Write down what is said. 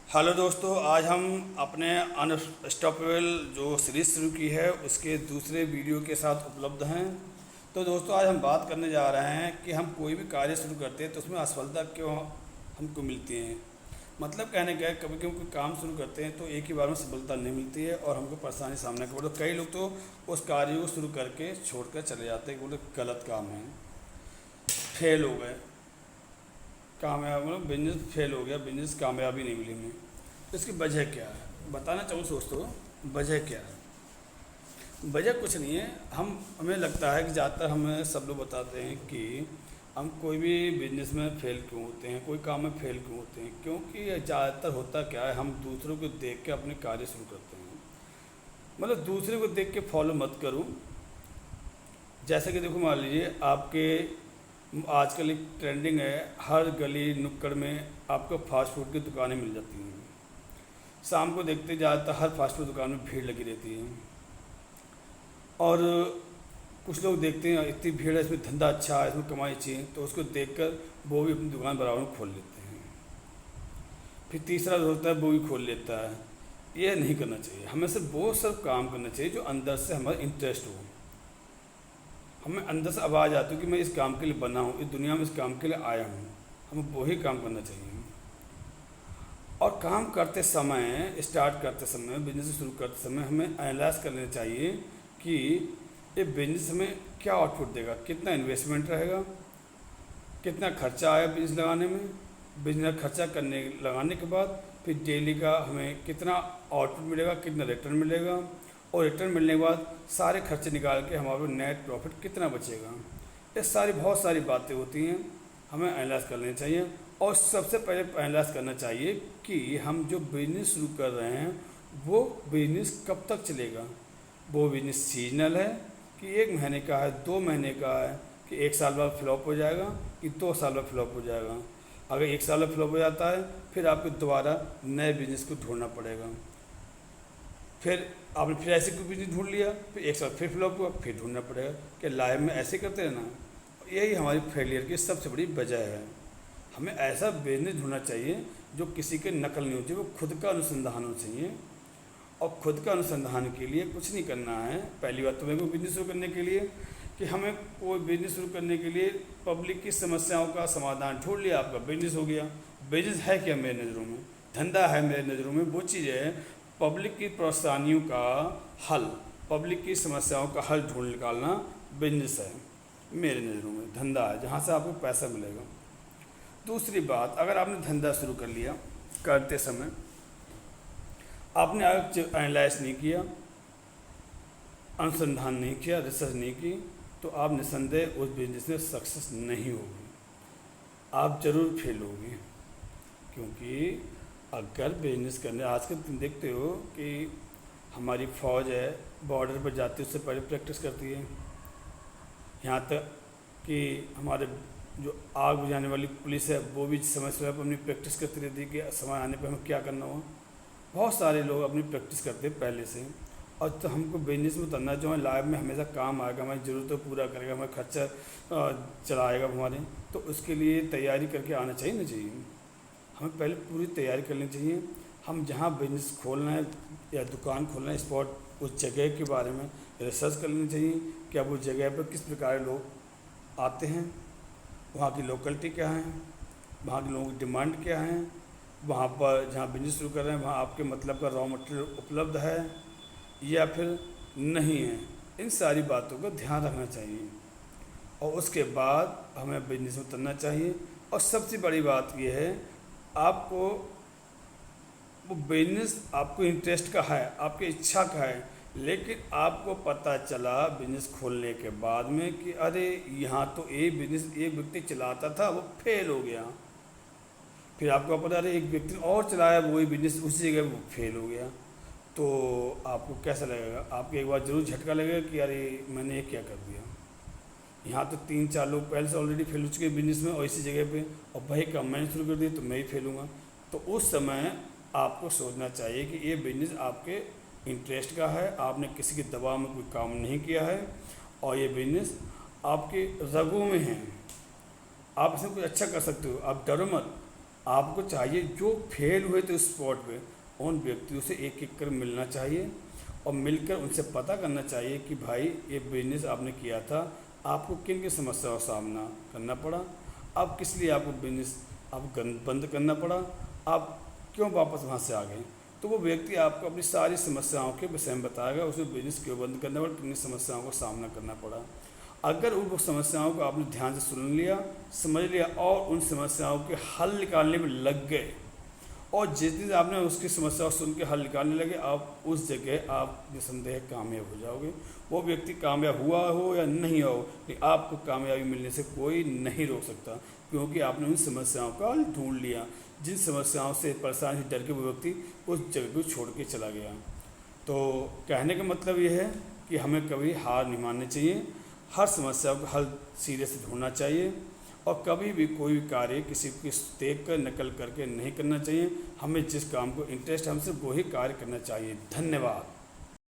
Hello दोस्तों, आज हम अपने अनस्टॉपेबल जो सीरीज़ शुरू की है उसके दूसरे वीडियो के साथ उपलब्ध हैं। तो दोस्तों, आज हम बात करने जा रहे हैं कि हम कोई भी कार्य शुरू करते हैं तो उसमें असफलता क्यों हमको मिलती है। मतलब कहने का है, कभी कभी कोई काम शुरू करते हैं तो एक ही बार में सफलता नहीं मिलती है और हमको परेशानी सामने करना पड़ता है। कई लोग तो उस कार्य को शुरू करके छोड़कर चले जाते हैं कि बोले गलत काम है, फेल हो गए, कामयाब मतलब बिजनेस फेल हो गया, बिजनेस कामयाबी नहीं मिली हमें। तो इसकी वजह क्या है बताना चाहूँ दोस्तों। वजह क्या है? वजह कुछ नहीं है। हमें लगता है कि ज़्यादातर हमें सब लोग बताते हैं कि हम कोई भी बिजनेस में फ़ेल क्यों होते हैं, कोई काम में फ़ेल क्यों होते हैं, क्योंकि ज़्यादातर होता क्या है, हम दूसरों को देख के अपने कार्य शुरू करते हैं। मतलब दूसरे को देख के फॉलो मत करूँ। जैसे कि देखो, मान लीजिए आपके आजकल एक ट्रेंडिंग है, हर गली नुक्कड़ में आपको फास्ट फूड की दुकानें मिल जाती हैं। शाम को देखते ज़्यादातर हर फास्ट फूड दुकान में भीड़ लगी रहती है और कुछ लोग देखते हैं इतनी भीड़ है, इसमें धंधा अच्छा है, इसमें कमाई अच्छी है, तो उसको देखकर वो भी अपनी दुकान बराबर में खोल लेते हैं। फिर तीसरा जो होता है वो भी खोल लेता है। ये नहीं करना चाहिए। हमें सिर्फ वो सब काम करना चाहिए जो अंदर से हमारा इंटरेस्ट हो। हमें अंदर से आवाज़ आती है कि मैं इस काम के लिए बना हूँ, इस दुनिया में इस काम के लिए आया हूँ, हमें वही काम करना चाहिए। और काम करते समय, स्टार्ट करते समय, बिजनेस शुरू करते समय हमें एनालाइज कर लेना चाहिए कि ये बिजनेस में क्या आउटपुट देगा, कितना इन्वेस्टमेंट रहेगा, कितना खर्चा आया बिजनेस लगाने में, बिजनेस खर्चा लगाने के बाद फिर डेली का हमें कितना आउटपुट मिलेगा, कितना रिटर्न मिलेगा, और रिटर्न मिलने के बाद सारे खर्चे निकाल के हमारे नेट प्रॉफिट कितना बचेगा। ये सारी बहुत सारी बातें होती हैं, हमें एनालाइज कर लेनी चाहिए। और सबसे पहले एनालाइज करना चाहिए कि हम जो बिजनेस शुरू कर रहे हैं वो बिजनेस कब तक चलेगा। वो बिजनेस सीजनल है कि 1 महीने का है, 2 महीने का है, कि 1 साल बाद फ्लॉप हो जाएगा, कि 2 साल बाद फ्लॉप हो जाएगा। अगर 1 साल में फ्लॉप हो जाता है फिर आपको दोबारा नए बिजनेस को ढूंढना पड़ेगा। फिर आपने फिर ऐसे कोई बिजनेस ढूंढ लिया, फिर 1 साल फिर फ्लॉप हुआ, फिर ढूंढना पड़ेगा। कि लाइफ में ऐसे करते रहना, यही हमारी फेलियर की सबसे बड़ी वजह है। हमें ऐसा बिजनेस ढूंढना चाहिए जो किसी के नकल नहीं होती, वो खुद का अनुसंधान होना चाहिए। और खुद का अनुसंधान के लिए कुछ नहीं करना है। पहली बात तो मेरे को बिजनेस शुरू करने के लिए कि हमें कोई बिजनेस शुरू करने के लिए पब्लिक की समस्याओं का समाधान ढूंढ लिया, आपका बिजनेस हो गया। बिजनेस है क्या मेरे नज़रों में? धंधा है मेरे नज़रों में वो चीज़ है पब्लिक की परेशानियों का हल, पब्लिक की समस्याओं का हल ढूंढ निकालना बिजनेस है मेरे नज़रों में। धंधा है जहाँ से आपको पैसा मिलेगा। दूसरी बात, अगर आपने धंधा शुरू कर लिया, करते समय आपने एनालाइज नहीं किया, अनुसंधान नहीं किया, रिसर्च नहीं की, तो आप निसंदेह उस बिजनेस में सक्सेस नहीं होगी, आप ज़रूर फेल होगी। क्योंकि अगर बिजनेस करने, आजकल तुम देखते हो कि हमारी फ़ौज है बॉर्डर पर जाती है, उससे पहले प्रैक्टिस करती है। यहाँ तक कि हमारे जो आग बुझाने वाली पुलिस है वो भी समय समय पर अपनी प्रैक्टिस करती रहती है कि समय आने पर हमें क्या करना हो। बहुत सारे लोग अपनी प्रैक्टिस करते हैं पहले से। और तो हमको बिजनेस में उतरना जो है, लाइफ में हमेशा काम आएगा, हमारी ज़रूरतों को पूरा करेगा, हमारा खर्चा चलाएगा हमारे, तो उसके लिए तैयारी करके आना चाहिए ना। चाहिए हमें पहले पूरी तैयारी करनी चाहिए। हम जहाँ बिजनेस खोलना है या दुकान खोलना है, स्पॉट उस जगह के बारे में रिसर्च कर लेनी चाहिए कि अब उस जगह पर किस प्रकार लोग आते हैं, वहाँ की लोकेलिटी क्या है, वहाँ के लोगों की डिमांड क्या है, वहाँ पर जहाँ बिजनेस शुरू कर रहे हैं वहाँ आपके मतलब का रॉ मटेरियल उपलब्ध है या फिर नहीं है। इन सारी बातों का ध्यान रखना चाहिए और उसके बाद हमें बिजनेस में उतरना चाहिए। और सबसे बड़ी बात यह है, आपको वो बिजनेस आपको इंटरेस्ट का है, आपकी इच्छा का है, लेकिन आपको पता चला बिजनेस खोलने के बाद में कि अरे यहाँ तो एक बिजनेस एक व्यक्ति चलाता था वो फेल हो गया। फिर आपको पता अरे एक व्यक्ति और चलाया वही बिजनेस उसी जगह वो फेल हो गया, तो आपको कैसा लगेगा? आपको एक बार ज़रूर झटका लगेगा कि अरे मैंने ये क्या कर दिया। यहाँ तो 3-4 लोग पहले से ऑलरेडी फेल हो चुके बिजनेस में और इसी जगह पे, और भाई काम मैंने शुरू कर दिया तो मैं ही फेलूँगा। तो उस समय आपको सोचना चाहिए कि ये बिजनेस आपके इंटरेस्ट का है, आपने किसी के दबाव में कोई काम नहीं किया है और ये बिजनेस आपके रगों में है, आप इसमें कुछ अच्छा कर सकते हो। आप डरो मत, आपको चाहिए जो फेल हुए थे उस स्पॉट पे, उन व्यक्तियों से एक एक कर मिलना चाहिए और मिलकर उनसे पता करना चाहिए कि भाई ये बिजनेस आपने किया था, आपको किन किन समस्याओं का सामना करना पड़ा, अब किस लिए आपको बिजनेस बंद करना पड़ा, आप क्यों वापस वहाँ से आ गए। तो वो व्यक्ति आपको अपनी सारी समस्याओं के विषय में बताएगा, उसे बिजनेस क्यों बंद करना पड़ा, कितनी समस्याओं का सामना करना पड़ा। अगर उन समस्याओं को आपने ध्यान से सुन लिया, समझ लिया और उन समस्याओं के हल निकालने में लग गए, और जिस दिन आपने उसकी समस्या सुन के हल निकालने लगे, आप उस जगह आप निसंदेह कामयाब हो जाओगे। वो व्यक्ति कामयाब हुआ हो या नहीं हो, लेकिन आपको कामयाबी मिलने से कोई नहीं रोक सकता, क्योंकि आपने उन समस्याओं का हल ढूंढ लिया। जिन समस्याओं से परेशानी से डर के वो व्यक्ति उस जगह को छोड़ के चला गया। तो कहने का मतलब ये है कि हमें कभी हार नहीं माननी चाहिए, हर समस्या को हल सीधे से ढूंढना चाहिए, और कभी भी कोई भी कार्य किसी को देख कर नकल करके नहीं करना चाहिए। हमें जिस काम को इंटरेस्ट है हमसे वही कार्य करना चाहिए। धन्यवाद।